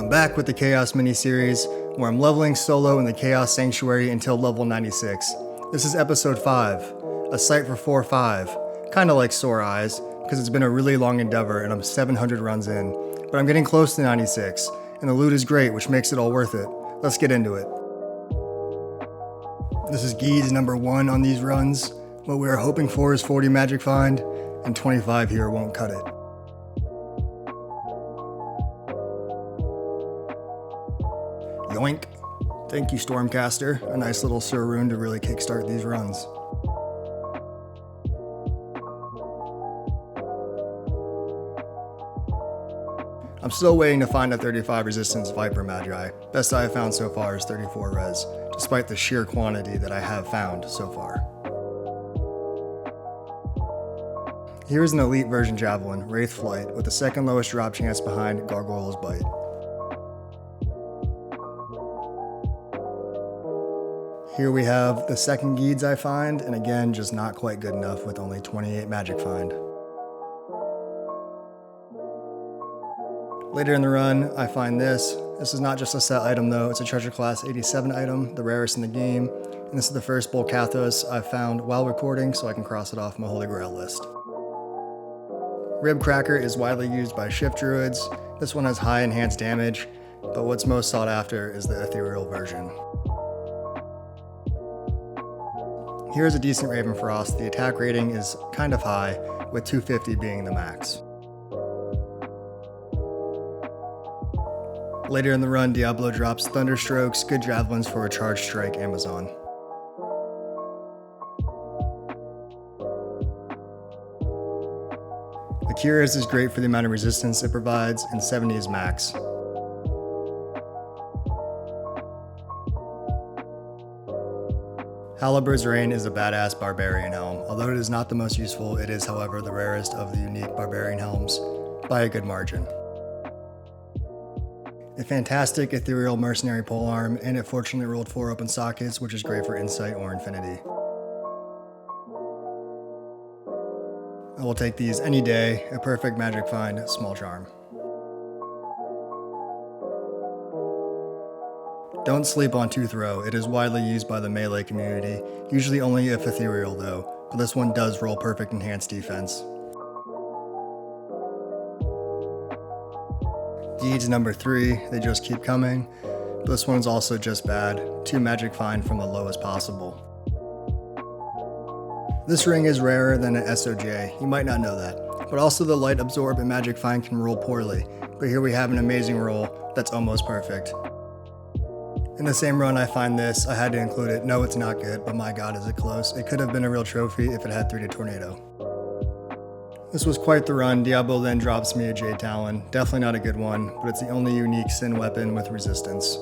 I'm back with the Chaos mini-series, where I'm leveling solo in the Chaos Sanctuary until level 96. This is episode 5, a sight for 4-5, kinda like sore eyes, because it's been a really long endeavor and I'm 700 runs in, but I'm getting close to 96, and the loot is great, which makes it all worth it. Let's get into it. This is Geeds number 1 on these runs. What we are hoping for is 40 Magic Find, and 25 here won't cut it. Yoink. Thank you, Stormcaster. A nice little Sir rune to really kickstart these runs. I'm still waiting to find a 35 resistance Viper Magi. Best I have found so far is 34 res, despite the sheer quantity that I have found so far. Here is an elite version Javelin, Wraith Flight, with the second lowest drop chance behind Gargoyle's Bite. Here we have the second Geeds I find, and again, just not quite good enough with only 28 Magic Find. Later in the run, I find this. This is not just a set item though, it's a treasure class 87 item, the rarest in the game, and this is the first Bolcathos I've found while recording, so I can cross it off my Holy Grail list. Rib Cracker is widely used by shift druids. This one has high enhanced damage, but what's most sought after is the ethereal version. Here's a decent Ravenfrost. The attack rating is kind of high, with 250 being the max. Later in the run, Diablo drops Thunderstrokes, good javelins for a Charge Strike Amazon. Akira's is great for the amount of resistance it provides, and 70 is max. Halber's Reign is a badass barbarian helm. Although it is not the most useful, it is however the rarest of the unique barbarian helms, by a good margin. A fantastic ethereal mercenary polearm, and it fortunately rolled 4 open sockets, which is great for insight or infinity. I will take these any day, a perfect magic find, small charm. Don't sleep on Tooth Row, it is widely used by the melee community, usually only if ethereal though, but this one does roll perfect enhanced defense. Geeds number 3, they just keep coming, but this one's also just bad, 2 Magic Find from the lowest possible. This ring is rarer than an SOJ, you might not know that, but also the Light Absorb and Magic Find can roll poorly, but here we have an amazing roll that's almost perfect. In the same run I find this, I had to include it. No, it's not good, but my god is it close. It could have been a real trophy if it had 3 to Tornado. This was quite the run. Diablo then drops me a Jade Talon. Definitely not a good one, but it's the only unique Sin weapon with resistance.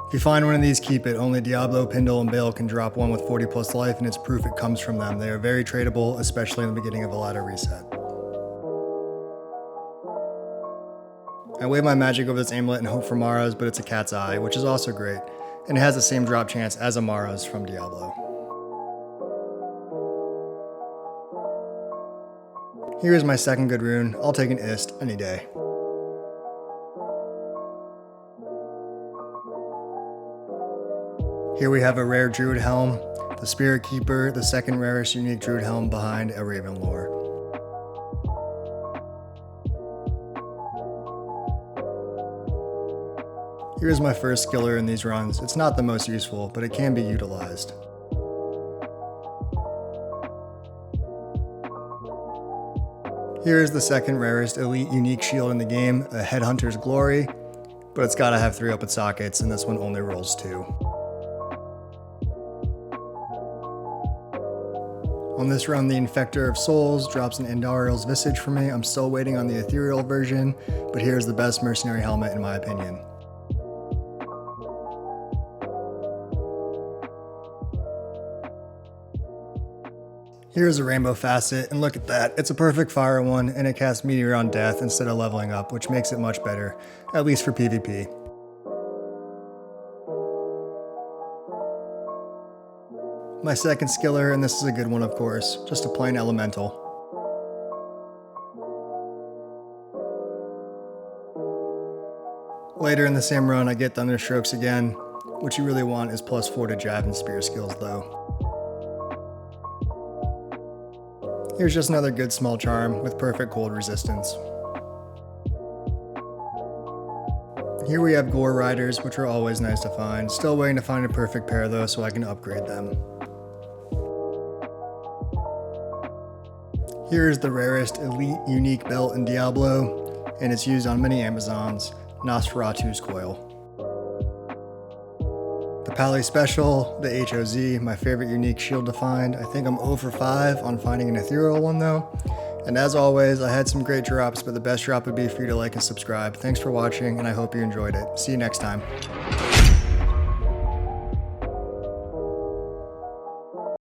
If you find one of these, keep it. Only Diablo, Pindle, and Bale can drop one with 40 plus life, and it's proof it comes from them. They are very tradable, especially in the beginning of a ladder reset. I wave my magic over this amulet and hope for Mara's, but it's a cat's eye, which is also great, and it has the same drop chance as a Mara's from Diablo. Here is my second good rune. I'll take an Ist any day. Here we have a rare Druid Helm, the Spirit Keeper, the second rarest unique Druid Helm behind a Raven Lore. Here's my first skiller in these runs. It's not the most useful, but it can be utilized. Here is the second rarest elite unique shield in the game, a Headhunter's Glory, but it's gotta have 3 open sockets, and this one only rolls 2. On this run, the Infector of Souls drops an Endariel's Visage for me. I'm still waiting on the ethereal version, but here's the best mercenary helmet in my opinion. Here's a Rainbow Facet, and look at that, it's a perfect fire one, and it casts Meteor on death instead of leveling up, which makes it much better, at least for PvP. My second skiller, and this is a good one of course, just a plain elemental. Later in the same run, I get Thunderstrokes again. What you really want is +4 to jab and spear skills though. Here's just another good small charm with perfect cold resistance. Here we have Gore Riders, which are always nice to find. Still waiting to find a perfect pair though, so I can upgrade them. Here is the rarest elite unique belt in Diablo, and it's used on many Amazons, Nosferatu's Coil. The Pally Special, the HOZ, my favorite unique shield to find. I think I'm 0 for 5 on finding an ethereal one though. And as always, I had some great drops, but the best drop would be for you to like and subscribe. Thanks for watching, and I hope you enjoyed it. See you next time.